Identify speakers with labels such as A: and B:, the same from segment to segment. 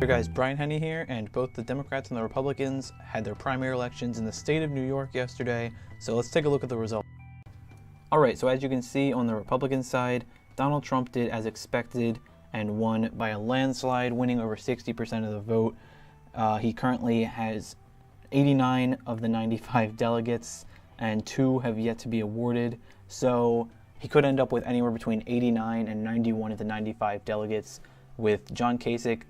A: Hey guys, Brian Henney here, and both the Democrats and the Republicans had their primary elections in the state of New York yesterday, so let's take a look at the results. Alright, so as you can see on the Republican side, Donald Trump did as expected and won by a landslide, winning over 60% of the vote. He currently has 89 of the 95 delegates, and 2 have yet to be awarded, so he could end up with anywhere between 89 and 91 of the 95 delegates, with John Kasich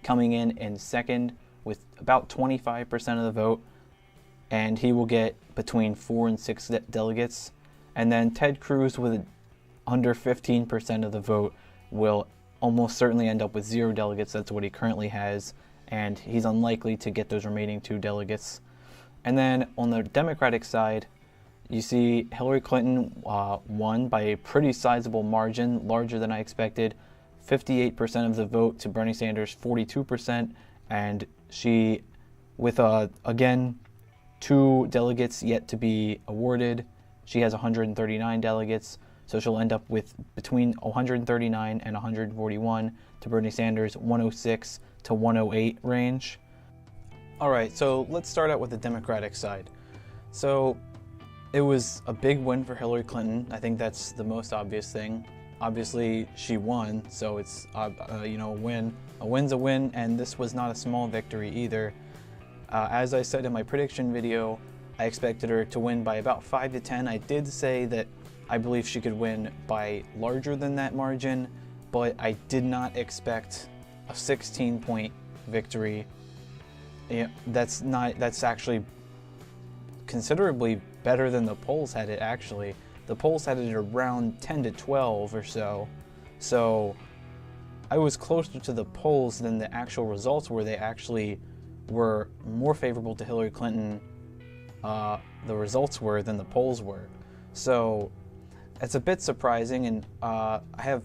A: coming in second with about 25% of the vote, and he will get between 4 and 6 delegates. And then Ted Cruz with under 15% of the vote will almost certainly end up with 0 delegates. That's what he currently has, and he's unlikely to get those remaining 2 delegates. And then on the Democratic side, you see Hillary Clinton won by a pretty sizable margin, larger than I expected. 58% of the vote to Bernie Sanders' 42%, and she, with again 2 delegates yet to be awarded, she has 139 delegates, so she'll end up with between 139 and 141 to Bernie Sanders' 106 to 108 range. Alright, so let's start out with the Democratic side. So it was a big win for Hillary Clinton. I think that's the most obvious thing. Obviously, she won, so it's a win. A win's a win, and this was not a small victory either. As I said in my prediction video, I expected her to win by about 5 to 10. I did say that I believe she could win by larger than that margin, but I did not expect a 16-point victory. That's actually considerably better than the polls had it, actually. The polls had it around 10 to 12 or so. So I was closer to the polls than the actual results were. They actually were more favorable to Hillary Clinton, the results were, than the polls were. So it's a bit surprising, and I have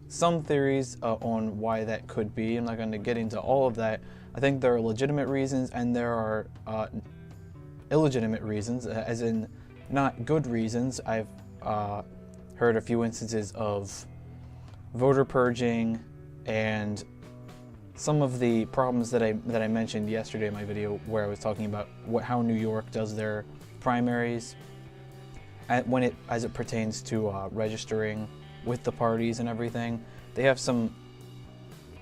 A: some theories on why that could be. I'm not going to get into all of that. I think there are legitimate reasons and there are illegitimate reasons, as in not good reasons. I've heard a few instances of voter purging and some of the problems that I mentioned yesterday in my video, where I was talking about how New York does their primaries as it pertains to registering with the parties and everything. They have some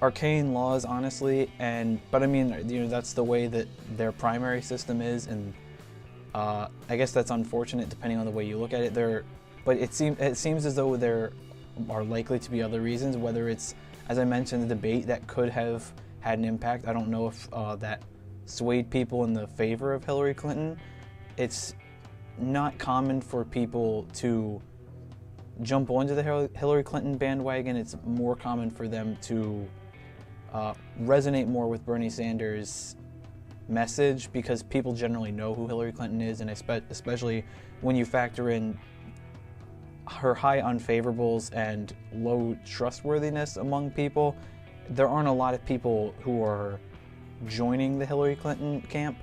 A: arcane laws, honestly, but I mean, that's the way that their primary system is, and I guess that's unfortunate depending on the way you look at it. But it seems as though there are likely to be other reasons, whether it's, as I mentioned, the debate that could have had an impact. I don't know if that swayed people in the favor of Hillary Clinton. It's not common for people to jump onto the Hillary Clinton bandwagon. It's more common for them to resonate more with Bernie Sanders' message, because people generally know who Hillary Clinton is, and especially when you factor in her high unfavorables and low trustworthiness among people, there aren't a lot of people who are joining the Hillary Clinton camp.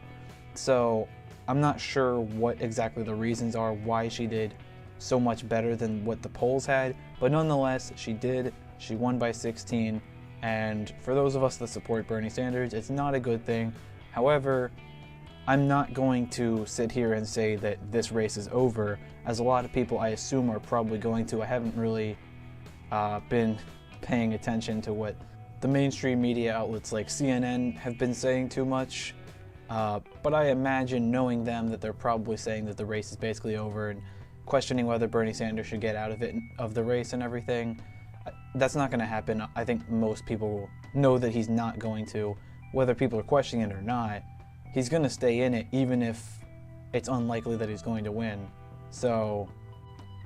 A: So I'm not sure what exactly the reasons are why she did so much better than what the polls had, but nonetheless, she did. She won by 16, and for those of us that support Bernie Sanders, it's not a good thing. However, I'm not going to sit here and say that this race is over, as a lot of people, I assume, are probably going to. I haven't really been paying attention to what the mainstream media outlets like CNN have been saying too much, but I imagine, knowing them, that they're probably saying that the race is basically over and questioning whether Bernie Sanders should get out of the race and everything. That's not going to happen. I think most people know that he's not going to. Whether people are questioning it or not, he's going to stay in it, even if it's unlikely that he's going to win. So,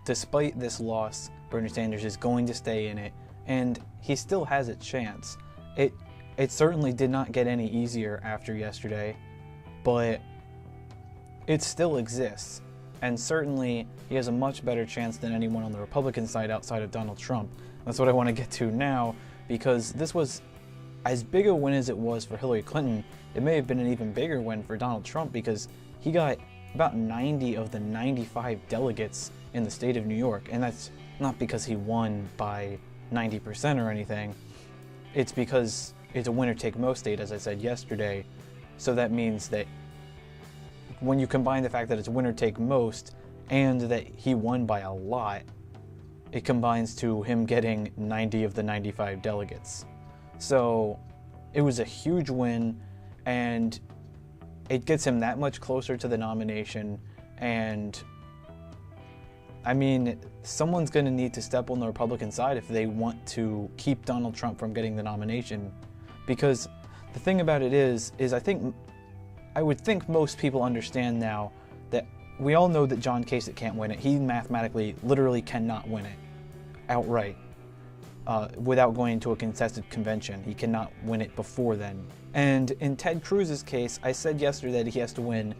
A: despite this loss, Bernie Sanders is going to stay in it, and he still has a chance. It certainly did not get any easier after yesterday, but it still exists, and certainly he has a much better chance than anyone on the Republican side outside of Donald Trump. That's what I want to get to now, because this was as big a win as it was for Hillary Clinton. It may have been an even bigger win for Donald Trump, because he got about 90 of the 95 delegates in the state of New York, and that's not because he won by 90% or anything. It's because it's a winner-take-most state, as I said yesterday. So that means that when you combine the fact that it's winner-take-most and that he won by a lot, it combines to him getting 90 of the 95 delegates. So it was a huge win, and it gets him that much closer to the nomination. And I mean, someone's going to need to step on the Republican side if they want to keep Donald Trump from getting the nomination. Because the thing about it is I would think most people understand now that we all know that John Kasich can't win it. He mathematically, literally cannot win it outright without going to a contested convention. He cannot win it before then. And in Ted Cruz's case, I said yesterday that he has to win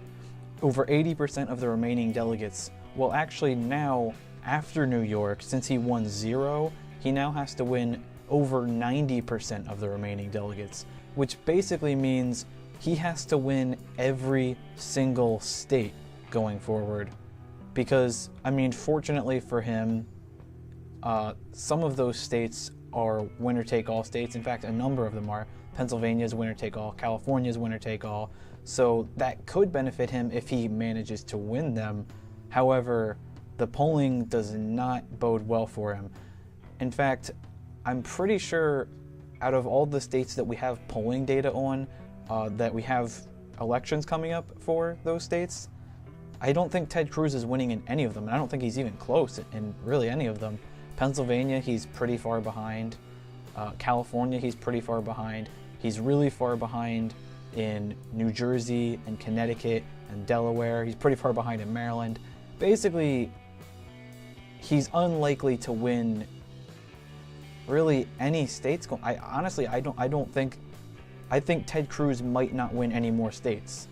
A: over 80% of the remaining delegates. Well, actually now, after New York, since he won 0, he now has to win over 90% of the remaining delegates, which basically means he has to win every single state going forward. Because, I mean, fortunately for him, some of those states are winner-take-all states. In fact, a number of them are. Pennsylvania's winner-take-all, California's winner-take-all. So that could benefit him if he manages to win them. However, the polling does not bode well for him. In fact, I'm pretty sure out of all the states that we have polling data on, that we have elections coming up for those states, I don't think Ted Cruz is winning in any of them, and I don't think he's even close in really any of them. Pennsylvania, he's pretty far behind. California, he's pretty far behind. He's really far behind in New Jersey and Connecticut and Delaware. He's pretty far behind in Maryland. Basically, he's unlikely to win really any states. I think Ted Cruz might not win any more states.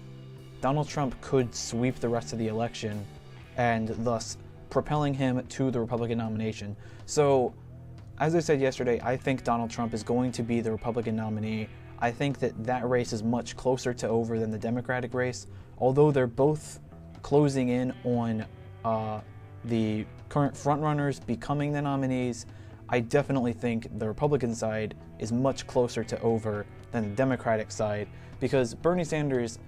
A: Donald Trump could sweep the rest of the election and thus propelling him to the Republican nomination. So, as I said yesterday, I think Donald Trump is going to be the Republican nominee. I think that race is much closer to over than the Democratic race, although they're both closing in on the current frontrunners becoming the nominees. I definitely think the Republican side is much closer to over than the Democratic side, because Bernie Sanders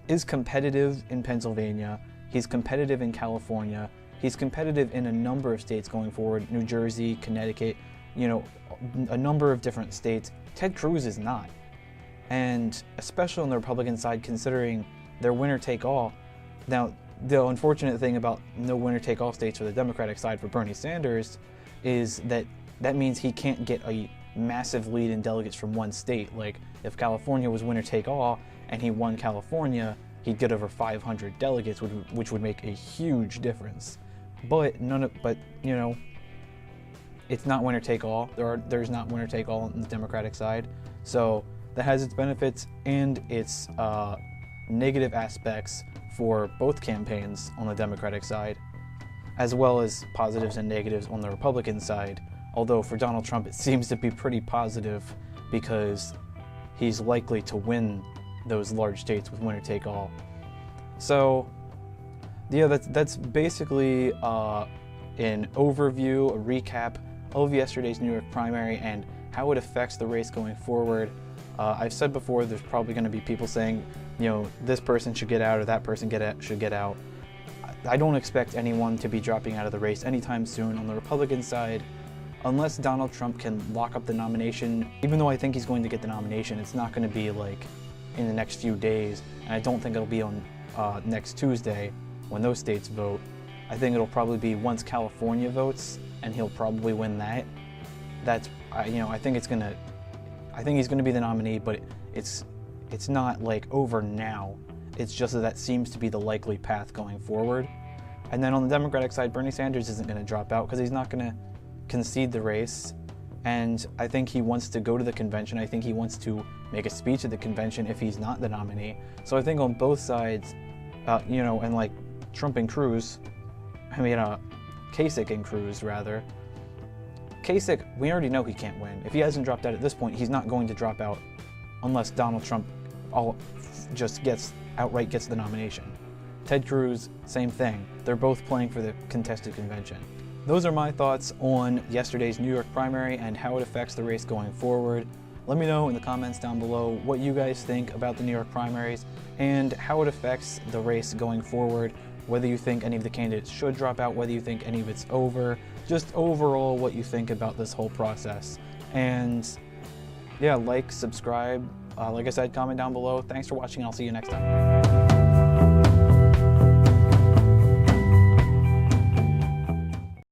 A: is competitive in Pennsylvania, he's competitive in California, he's competitive in a number of states going forward, New Jersey, Connecticut, a number of different states. Ted Cruz is not. And especially on the Republican side, considering their winner-take-all. Now, the unfortunate thing about no winner-take-all states for the Democratic side for Bernie Sanders is that means he can't get a massive lead in delegates from one state. Like, if California was winner-take-all and he won California, he'd get over 500 delegates, which would make a huge difference. But it's not winner-take-all. There's not winner-take-all on the Democratic side. So that has its benefits and its negative aspects for both campaigns on the Democratic side, as well as positives and negatives on the Republican side. Although for Donald Trump, it seems to be pretty positive because he's likely to win those large states with winner-take-all. So, yeah, that's basically an overview, a recap of yesterday's New York primary and how it affects the race going forward. I've said before, there's probably going to be people saying, this person should get out or that person should get out. I don't expect anyone to be dropping out of the race anytime soon on the Republican side, unless Donald Trump can lock up the nomination. Even though I think he's going to get the nomination, it's not going to be like in the next few days, and I don't think it'll be on next Tuesday when those states vote. I think it'll probably be once California votes, and he'll probably win that. I think he's going to be the nominee, but it's not like over now. It's just that seems to be the likely path going forward. And then on the Democratic side, Bernie Sanders isn't going to drop out because he's not going to concede the race. And I think he wants to go to the convention. I think he wants to make a speech at the convention if he's not the nominee. So I think on both sides, and like Trump and Cruz, Kasich and Cruz rather. Kasich, we already know he can't win. If he hasn't dropped out at this point, he's not going to drop out unless Donald Trump outright gets the nomination. Ted Cruz, same thing. They're both playing for the contested convention. Those are my thoughts on yesterday's New York primary and how it affects the race going forward. Let me know in the comments down below what you guys think about the New York primaries and how it affects the race going forward, whether you think any of the candidates should drop out, whether you think any of it's over, just overall what you think about this whole process. And yeah, like, subscribe, like I said, comment down below. Thanks for watching, and I'll see you next time.